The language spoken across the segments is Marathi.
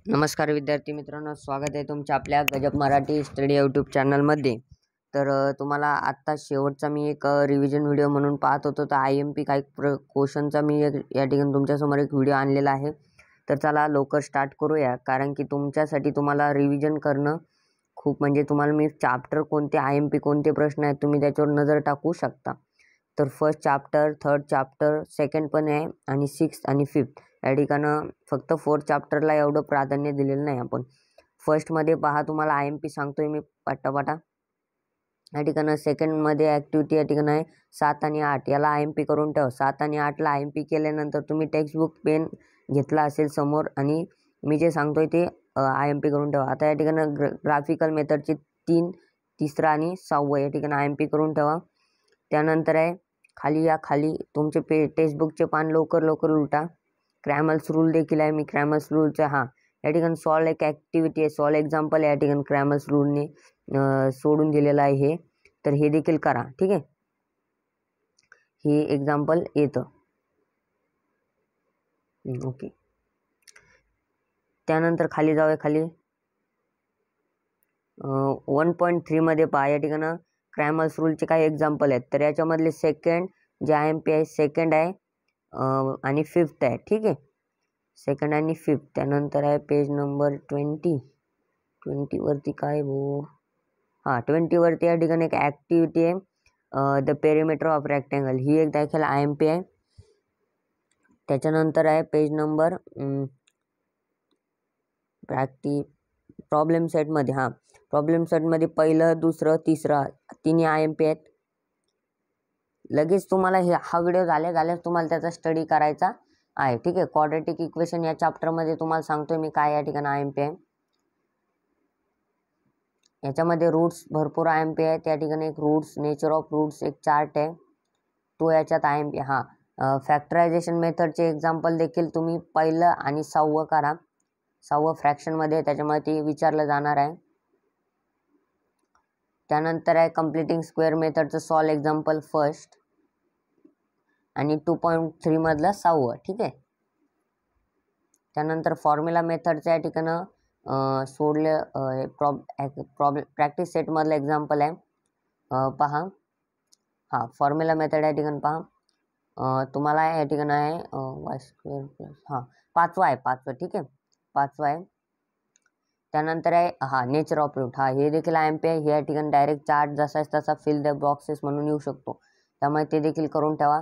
नमस्कार विद्यार्थी मित्रांनो, स्वागत आहे तुमच्या आपल्या गजब मराठी स्टडी यूट्यूब चॅनलमध्ये. तर तुम्हाला आत्ता शेवटचा मी एक रिव्हिजन व्हिडिओ म्हणून पाहत होतो. तर IMP काही क्वेश्चनचा मी या ठिकाणी तुमच्यासमोर एक व्हिडिओ आणलेला आहे. तर चला लवकर स्टार्ट करूया, कारण की तुमच्यासाठी तुम्हाला रिव्हिजन करणं खूप तुम्हाला मी चॅप्टर कोणते IMP कोणते प्रश्न आहेत तुम्ही त्याच्यावर नजर टाकू शकता. तर first chapter, third chapter, second पण आहे आणि सिक्स्थ आणि फिफ्थ या ठिकाणं फक्त फोर्थ चॅप्टरला एवढं प्राधान्य दिलेलं नाही आपण. फर्स्टमध्ये पहा तुम्हाला IMP सांगतोय मी पटापटा. या ठिकाणं सेकंडमध्ये ॲक्टिव्हिटी या ठिकाणं आहे 7 आणि 8, याला IMP करून ठेवा. 7 आणि 8ला IMP केल्यानंतर तुम्ही टेक्स्टबुक पेन घेतला असेल समोर आणि मी जे सांगतोय ते IMP करून ठेवा. आता या ठिकाणं ग्राफिकल मेथडचे 3, तिसरा आणि 6वं या ठिकाणी IMP करून ठेवा. त्यानंतर आहे खाली तुमचे टेक्स्टबुकचे पान लवकर उलटा. क्रॅमल्स रूल देखील आहे, मी क्रॅमल्स रूलचा या ठिकाणी सॉल्व एक ॲक्टिव्हिटी आहे, सॉल्व एक्झाम्पल या ठिकाणी क्रॅमल्स रूलने सोडून दिलेलं आहे हे. तर हे देखील करा, ठीक आहे. हे एक्झाम्पल येतं ओके. त्यानंतर खाली जाऊया. खाली 1.3 मध्ये पहा, या ठिकाणं क्रॅमल्स रूलचे काही एक्झाम्पल आहेत. तर याच्यामधले सेकंड जे IMP आहे, सेकंड आहे आणि फिफ्थ आहे, ठीक आहे. सेकंड आणि फिफ्थ. त्यानंतर आहे पेज नंबर 20वरती काय 20वरती या ठिकाणी एक ॲक्टिव्हिटी आहे, द पेरिमीटर ऑफ रेक्टँगल. ही एक देखील IMP आहे. त्याच्यानंतर आहे पेज नंबर प्रॉब्लेम सेटमध्ये प्रॉब्लेम सेटमध्ये पहिलं, दुसरं, तिसरं तिन्ही IMP आहेत. लगेच तुम्हाला हा व्हिडिओ झाल्याच तुम्हाला त्याचा स्टडी करायचा आहे, ठीक आहे. क्वाड्रॅटिक इक्वेशन या चॅप्टरमध्ये तुम्हाला सांगतोय मी काय या ठिकाणी IMP आहे. याच्यामध्ये रूट्स भरपूर IMP आहे. त्या ठिकाणी एक रूट्स, नेचर ऑफ रूट्स एक चार्ट आहे, तो याच्यात IMP. फॅक्टरायझेशन मेथडचे एक्झाम्पल देखील तुम्ही पहिलं आणि 6वं करा. 6वं फ्रॅक्शनमध्ये त्याच्यामुळे ते विचारलं जाणार आहे. त्यानंतर आहे कम्प्लिटिंग स्क्वेअर मेथडचं सॉल्व एक्झाम्पल फर्स्ट आणि 2.3 मधलं 6वं, ठीक आहे. त्यानंतर फॉर्म्युला मेथडच्या या ठिकाणं प्रॅक्टिस सेटमधलं एक्झाम्पल आहे, पहा. फॉर्म्युला मेथड या ठिकाणी पहा. तुम्हाला या ठिकाणी आहे y स्क्वेअर प्लस पाचवा, ठीक आहे. 5वा आहे. त्यानंतर आहे नेचर ऑफ रूट. हे देखील IMP आहे. हे या ठिकाणी डायरेक्ट चार्ट जसा तसा फिल द बॉक्सेस म्हणून येऊ शकतो, त्यामुळे ते देखील करून ठेवा.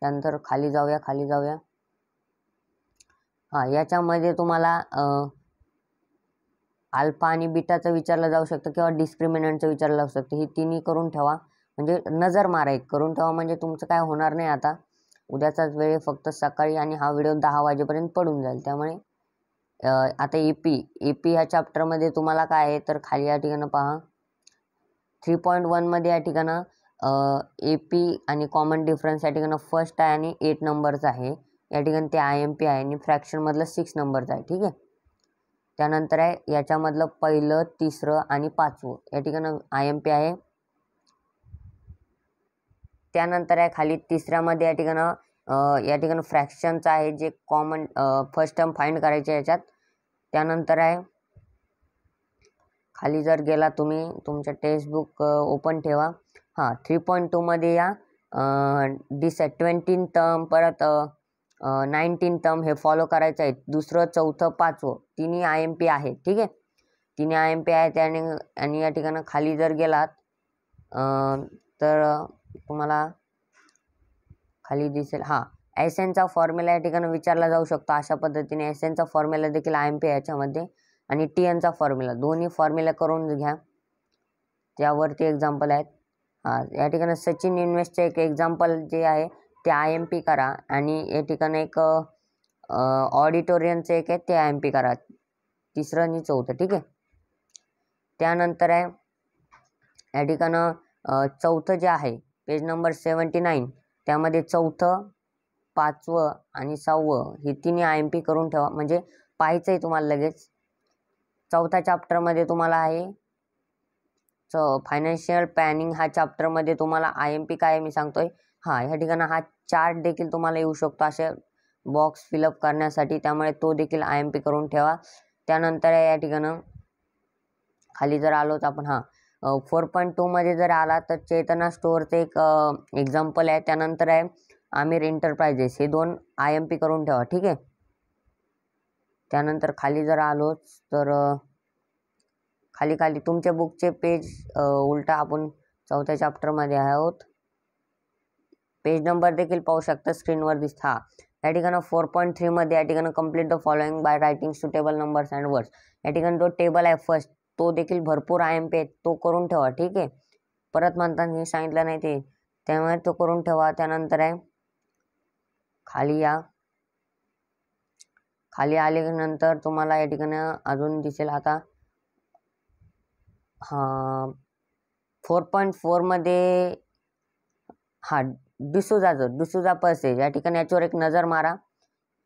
त्यानंतर खाली जाऊया. याच्यामध्ये तुम्हाला अल्फा आणि बीटाचं विचारलं जाऊ शकतं किंवा डिस्क्रिमिनंटचं विचारलं जाऊ शकतं. ही तिन्ही करून ठेवा, म्हणजे नजर मारा एक करून ठेवा, म्हणजे तुमचं काय होणार नाही. आता उद्याचाच वेळ फक्त सकाळी आणि हा व्हिडिओ 10 वाजेपर्यंत पडून जाईल. त्यामुळे आता AP ह्या चॅप्टरमध्ये तुम्हाला काय आहे, तर खाली या ठिकाणं पहा 3.1 मध्ये या ठिकाणं AP आणि कॉमन डिफरन्स या ठिकाणं फर्स्ट आहे आणि 8 नंबरचं आहे. या ठिकाणी ते IMP आहे आणि फ्रॅक्शनमधलं 6 नंबरचं आहे, ठीक आहे. त्यानंतर आहे याच्यामधलं पहिलं, तिसरं आणि 5वं या ठिकाणं IMP आहे. त्यानंतर आहे खाली तिसऱ्यामध्ये या ठिकाणं फ्रॅक्शनचं आहे, जे कॉमन फर्स्ट टर्म फाइंड करायचे याच्यात. त्यानंतर आहे खाली जर गेला तुम्ही तुमचं टेक्स्टबुक ओपन ठेवा. 3.2 मध्ये या 20 टर्म परत 19 टर्म हे फॉलो करायचं आहे. दुसरं, चौथं, 5वं तिन्ही IMP आहे, ठीक आहे. तिन्ही IMP आहे. त्याने आणि या ठिकाणं खाली जर गेलात तर तुम्हाला खाली दिसेल SNचा फॉर्म्युला या ठिकाणी विचारला जाऊ शकतो. अशा पद्धतीने SNचा फॉर्म्युला देखील IMP आहे याच्यामध्ये, आणि TNचा फॉर्म्युला, दोन्ही फॉर्म्युला करून घ्या. त्यावरती एक्झाम्पल आहेत. या ठिकाणी सचिन इन्व्हेस्टचे एक एक्झाम्पल जे आहे ते IMP करा, आणि या ठिकाणी एक ऑडिटोरियनचे एक आहे ते IMP करा, तिसरं आणि चौथं, ठीक आहे. त्यानंतर आहे या ठिकाणं चौथं जे आहे पेज नंबर 79, त्यामध्ये चौथं, 5वं आणि 6वं हे तिन्ही IMP करून ठेवा, म्हणजे पाहायचं आहे तुम्हाला लगेच. चौथ्या चॅप्टरमध्ये तुम्हाला आहे फायनान्शियल प्लॅनिंग. हा चॅप्टरमध्ये तुम्हाला IMP काय आहे मी सांगतोय. ह्या ठिकाणी हा चार्ट देखील तुम्हाला येऊ शकतो असे बॉक्स फिलअप करण्यासाठी, त्यामुळे तो देखील IMP करून ठेवा. त्यानंतर आहे या ठिकाणं खाली जर आलोच आपण 4.2 मध्ये जर आला तर चेतना स्टोअरचं एक एक्झाम्पल आहे. त्यानंतर आहे आमिर एंटरप्राइजेस, हे 2 IMP करून ठेवा, ठीक आहे. त्यानंतर खाली जर आलोच तर खाली खाली तुमच्या बुकचे पेज उलटा आपण 4थ्या चॅप्टरमध्ये आहोत. पेज नंबर देखील पाहू शकता स्क्रीनवर दिसता. या ठिकाणी 4.3 मध्ये या ठिकाणी complete the following bye writing suitable numbers and words, या ठिकाणी जो टेबल आहे फर्स्ट तो देखील भरपूर IMP आहे, तो करून ठेवा, ठीक आहे. परत म्हणताना सांगितलं नाही ते, त्यामुळे तो करून ठेवा. त्यानंतर आहे खाली या. खाली आल्यानंतर तुम्हाला या ठिकाणी अजून दिसेल आता 4.4 मध्ये डिसूजा पर्सेज, या ठिकाणी याच्यावर एक नजर मारा.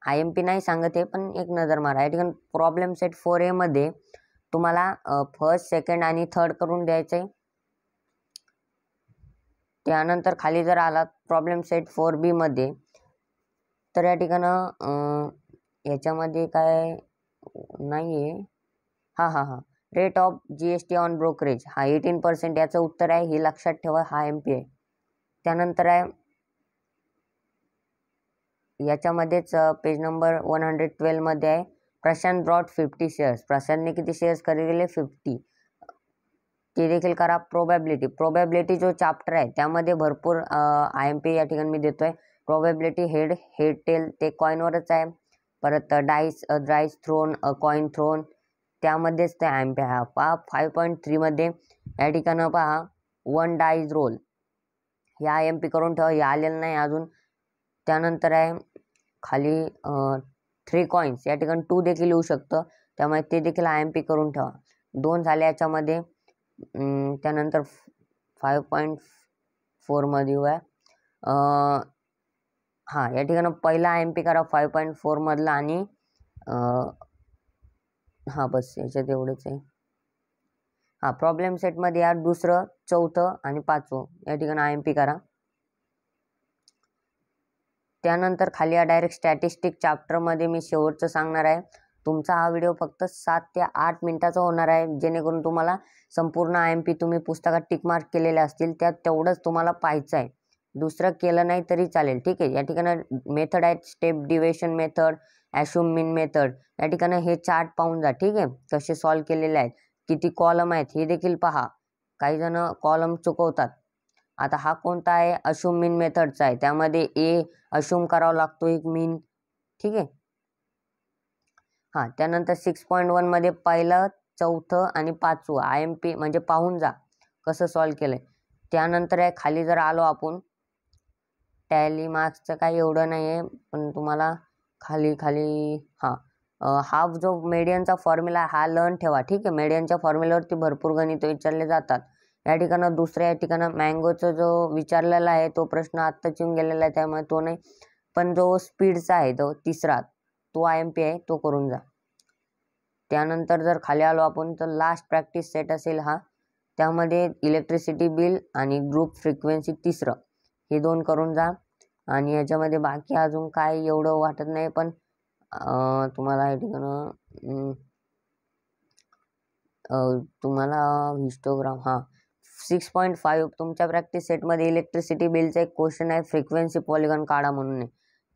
IMP नाही सांगत आहे पण एक नजर मारा. या ठिकाणी प्रॉब्लेम सेट 4A मध्ये तुम्हाला फर्स्ट, सेकंड आणि थर्ड करून द्यायचे. त्यानंतर खाली जर आला प्रॉब्लेम सेट 4B मध्ये तर या ठिकाणं याच्यामध्ये काय नाही आहे. Rate of GST on brokerage 18%, याचं उत्तर आहे, हे लक्षात ठेवा, IMP आहे. त्यानंतर आहे याच्यामध्येच पेज नंबर 112 मध्ये आहे प्रशांत ब्रॉट 50 शेअर्स, प्रशांतने किती शेअर्स खरेदले? 50. ते देखील करा. प्रोबॅबिलिटी जो चॅप्टर आहे त्यामध्ये भरपूर IMP या ठिकाणी मी देतोय. प्रोबॅबिलिटी हेड टेल ते कॉईनवरच आहे. परत डाईस थ्रोन, कॉईन थ्रोन, त्यामध्येच ते IMP आहे. 5.3 मध्ये या ठिकाणं 1 डाईज रोल, हे IMP करून ठेवा, हे आलेलं नाही अजून. त्यानंतर आहे खाली 3 कॉईन्स, या ठिकाणी 2 देखील येऊ शकतं, त्यामुळे ते देखील IMP करून ठेवा. 2 झाले याच्यामध्ये. त्यानंतर 5.4 मध्ये या ठिकाणी पहिला IMP करा 5.4 मधला आणि बस याच्यात एवढंच आहे. प्रॉब्लेम सेटमध्ये या दुसरं, चौथं आणि 5वं या ठिकाणी IMP करा. त्यानंतर खाली या डायरेक्ट स्टॅटिस्टिक चॅप्टरमध्ये मी शेवटचं सांगणार आहे. तुमचा हा व्हिडिओ फक्त 7 ते 8 मिनिटाचा होणार आहे, जेणेकरून तुम्हाला संपूर्ण IMP तुम्ही पुस्तकात टिकमार्क केलेले असतील त्यात तेवढंच तुम्हाला पाहायचं आहे, दुसरं केलं नाही तरी चालेल, ठीक आहे. या ठिकाणी मेथड आहेत स्टेप डिव्हिजन मेथड, ॲश्युम मीन मेथड, या ठिकाणी हे चार्ट पाहून जा, ठीक आहे, कसे सॉल्व केलेले आहेत, किती कॉलम आहेत हे देखील पहा. काही जण कॉलम चुकवतात. आता हा कोणता आहे? अश्युम मीन मेथडचा आहे, त्यामध्ये अश्युम करावा लागतो एक मीन, ठीक आहे. त्यानंतर 6.1 मध्ये पहिलं, चौथं आणि 5वं IMP म्हणजे पाहून जा कसं सॉल्व केलंय. त्यानंतर आहे खाली जर आलो आपण, टॅली मार्क्सचं काही एवढं नाही आहे, पण तुम्हाला खाली हा जो मेडियनचा फॉर्म्युला हा लर्न ठेवा, ठीक आहे. मेडियनच्या फॉर्म्युल्यावरती भरपूर गणित विचारले जातात. या ठिकाणी दुसऱ्या या ठिकाणी मँगोचा जो विचारलेला आहे तो प्रश्न आत्ताच येऊन गेलेला आहे, त्यामुळे तो नाही, पण जो स्पीडचा आहे तो तिसरा तो IMP आहे, तो करून जा. त्यानंतर जर खाली आलो आपण तर लास्ट प्रॅक्टिस सेट असेल त्यामध्ये इलेक्ट्रिसिटी बिल आणि ग्रुप फ्रिक्वेन्सी तिसरं, हे 2 करून जा. आणि याच्यामध्ये बाकी अजून काय एवढं वाटत नाही, पण तुम्हाला या ठिकाणं तुम्हाला हिस्टोग्राम 6.5 तुमच्या प्रॅक्टिस सेटमध्ये इलेक्ट्रिसिटी बिलचा एक क्वेश्चन आहे, फ्रिक्वेन्सी पॉलिगॉन काढा म्हणून,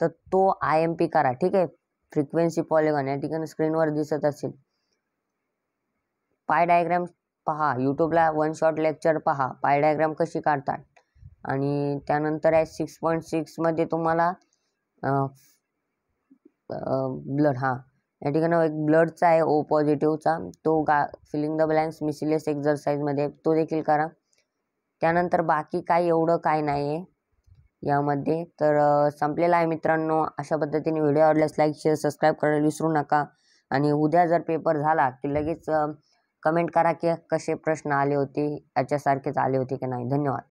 तर तो IMP करा, ठीक आहे. फ्रिक्वेन्सी पॉलिगॉन या ठिकाणी स्क्रीनवर दिसत असेल. पाय डायग्राम पहा, यूट्यूबला 1 शॉट लेक्चर पहा, पाय डायग्राम कशी काढतात. आणि त्यानंतर आहे 6.6 मध्ये तुम्हाला ब्लड, या ठिकाणी एक ब्लडचा आहे O पॉझिटिव्हचा, तो फिलिंग द ब्लँक्स मिसलेस एक्झरसाइजमध्ये तो देखील करा. त्यानंतर बाकी काही एवढं काय नाही आहे यामध्ये. तर संपलेला आहे मित्रांनो. अशा पद्धतीने व्हिडिओ आवडल्यास लाईक, शेअर, सबस्क्राईब करायला विसरू नका. आणि उद्या जर पेपर झाला की लगेच कमेंट करा की कसे प्रश्न आले होते, याच्यासारखेच आले होते की नाही. धन्यवाद.